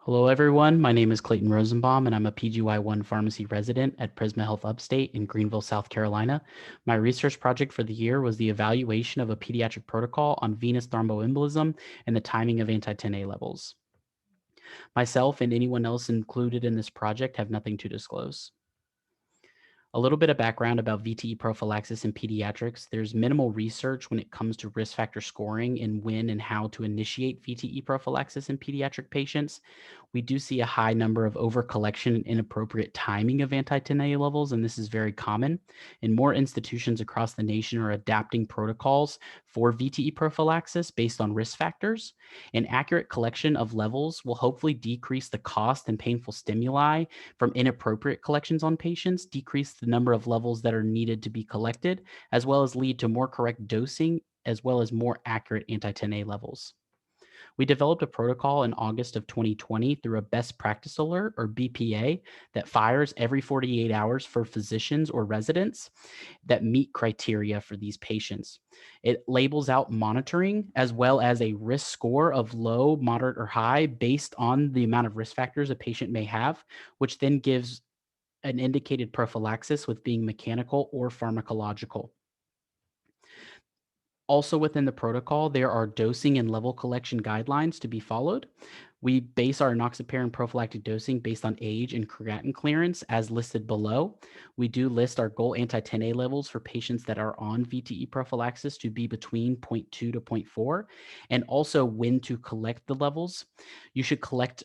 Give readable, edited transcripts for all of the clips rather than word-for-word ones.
Hello, everyone. My name is Clayton Rosenbaum, and I'm a PGY1 pharmacy resident at Prisma Health Upstate in Greenville, South Carolina. My research project for the year was the evaluation of a pediatric protocol on venous thromboembolism and the timing of anti-10A levels. Myself and anyone else included in this project have nothing to disclose. A little bit of background about VTE prophylaxis in pediatrics. There's minimal research when it comes to risk factor scoring and when and how to initiate VTE prophylaxis in pediatric patients. We do see a high number of overcollection and inappropriate timing of anti-10A levels, and this is very common. And more institutions across the nation are adapting protocols for VTE prophylaxis based on risk factors. An accurate collection of levels will hopefully decrease the cost and painful stimuli from inappropriate collections on patients, decrease the number of levels that are needed to be collected, as well as lead to more correct dosing, as well as more accurate anti-10A levels. We developed a protocol in August of 2020 through a best practice alert, or BPA, that fires every 48 hours for physicians or residents that meet criteria for these patients. It labels out monitoring as well as a risk score of low, moderate, or high based on the amount of risk factors a patient may have, which then gives an indicated prophylaxis with being mechanical or pharmacological. Also within the protocol, there are dosing and level collection guidelines to be followed. We base our enoxaparin prophylactic dosing based on age and creatinine clearance as listed below. We do list our goal anti-10A levels for patients that are on VTE prophylaxis to be between 0.2 to 0.4, and also when to collect the levels. You should collect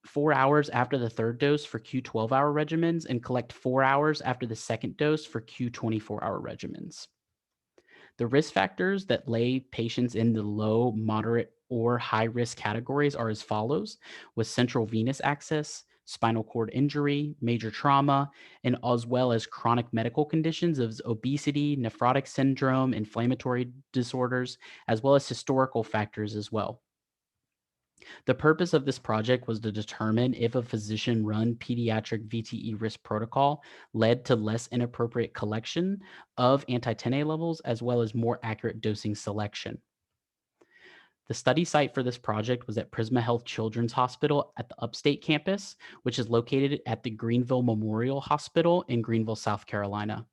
4 hours after the third dose for Q12-hour regimens and collect 4 hours after the second dose for Q24-hour regimens. The risk factors that lay patients in the low, moderate, or high risk categories are as follows: with central venous access, spinal cord injury, major trauma, and as well as chronic medical conditions of obesity, nephrotic syndrome, inflammatory disorders, as well as historical factors as well. The purpose of this project was to determine if a physician-run pediatric VTE risk protocol led to less inappropriate collection of anti-10A levels, as well as more accurate dosing selection. The study site for this project was at Prisma Health Children's Hospital at the Upstate campus, which is located at the Greenville Memorial Hospital in Greenville, South Carolina.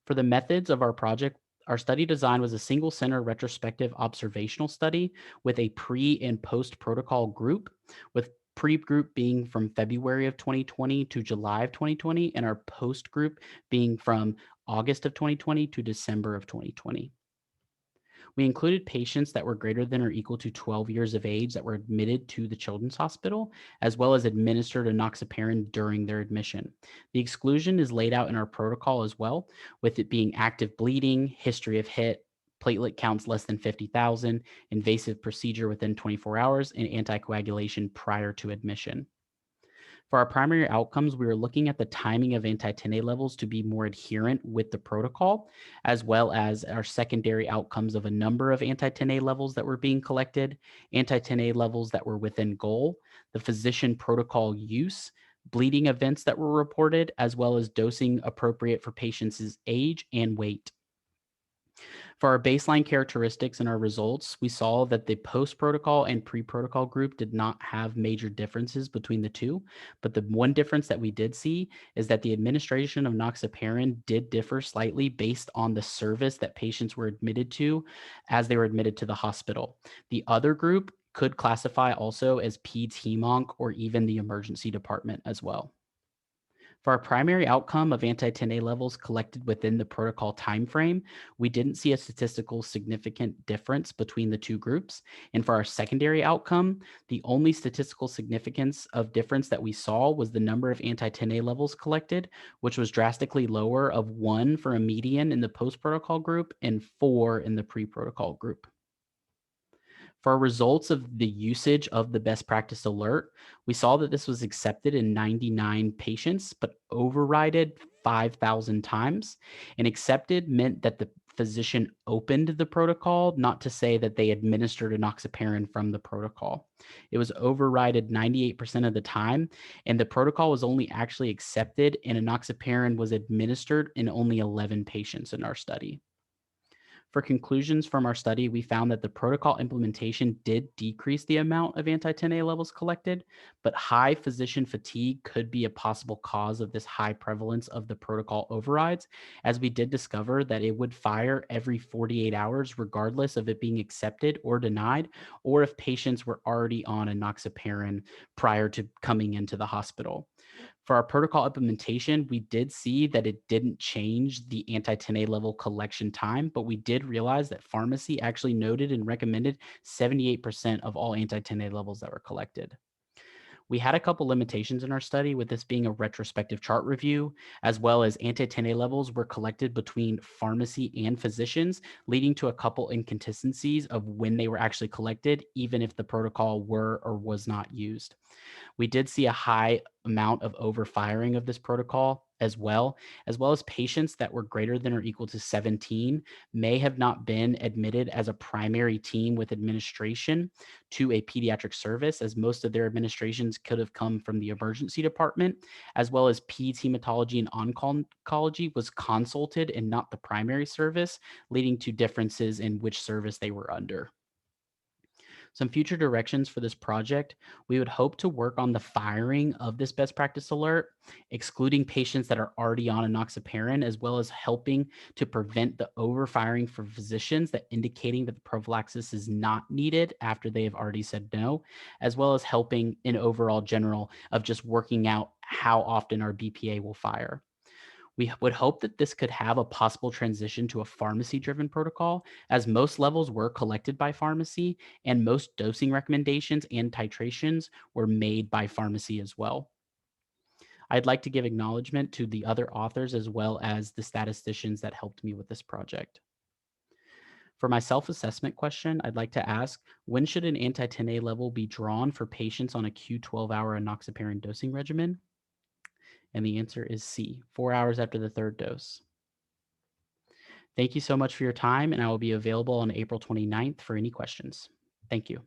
For the methods of our project, our study design was a single center retrospective observational study with a pre and post protocol group, with pre group being from February of 2020 to July of 2020, and our post group being from August of 2020 to December of 2020. We included patients that were greater than or equal to 12 years of age that were admitted to the Children's Hospital, as well as administered enoxaparin during their admission. The exclusion is laid out in our protocol as well, with it being active bleeding, history of HIT, platelet counts less than 50,000, invasive procedure within 24 hours, and anticoagulation prior to admission. For our primary outcomes, we were looking at the timing of anti-10A levels to be more adherent with the protocol, as well as our secondary outcomes of a number of anti-10A levels that were being collected, anti-10A levels that were within goal, the physician protocol use, bleeding events that were reported, as well as dosing appropriate for patients' age and weight. For our baseline characteristics and our results, we saw that the post-protocol and pre-protocol group did not have major differences between the two. But the one difference that we did see is that the administration of enoxaparin did differ slightly based on the service that patients were admitted to as they were admitted to the hospital. The other group could classify also as peds hemonc or even the emergency department as well. For our primary outcome of anti-10A levels collected within the protocol timeframe, we didn't see a statistical significant difference between the two groups. And for our secondary outcome, the only statistical significance of difference that we saw was the number of anti-10A levels collected, which was drastically lower of 1 for a median in the post-protocol group and 4 in the pre-protocol group. For our results of the usage of the best practice alert, we saw that this was accepted in 99 patients, but overrided 5,000 times. And accepted meant that the physician opened the protocol, not to say that they administered enoxaparin from the protocol. It was overrided 98% of the time, and the protocol was only actually accepted and enoxaparin was administered in only 11 patients in our study. For conclusions from our study, we found that the protocol implementation did decrease the amount of anti-10A levels collected, but high physician fatigue could be a possible cause of this high prevalence of the protocol overrides, as we did discover that it would fire every 48 hours, regardless of it being accepted or denied, or if patients were already on enoxaparin prior to coming into the hospital. For our protocol implementation, we did see that it didn't change the anti-10A level collection time, but we did realize that pharmacy actually noted and recommended 78% of all anti-10A levels that were collected. We had a couple limitations in our study, with this being a retrospective chart review, as well as anti-10A levels were collected between pharmacy and physicians, leading to a couple inconsistencies of when they were actually collected, even if the protocol were or was not used. We did see a high amount of overfiring of this protocol as well as patients that were greater than or equal to 17 may have not been admitted as a primary team with administration to a pediatric service, as most of their administrations could have come from the emergency department, as well as peds hematology and oncology was consulted and not the primary service, leading to differences in which service they were under. Some future directions for this project, we would hope to work on the firing of this best practice alert, excluding patients that are already on enoxaparin, as well as helping to prevent the overfiring for physicians that indicating that the prophylaxis is not needed after they have already said no, as well as helping in overall general of just working out how often our BPA will fire. We would hope that this could have a possible transition to a pharmacy-driven protocol, as most levels were collected by pharmacy and most dosing recommendations and titrations were made by pharmacy as well. I'd like to give acknowledgement to the other authors as well as the statisticians that helped me with this project. For my self-assessment question, I'd like to ask, when should an anti-10A level be drawn for patients on a Q12-hour enoxaparin dosing regimen? And the answer is C, 4 hours after the third dose. Thank you so much for your time, and I will be available on April 29th for any questions. Thank you.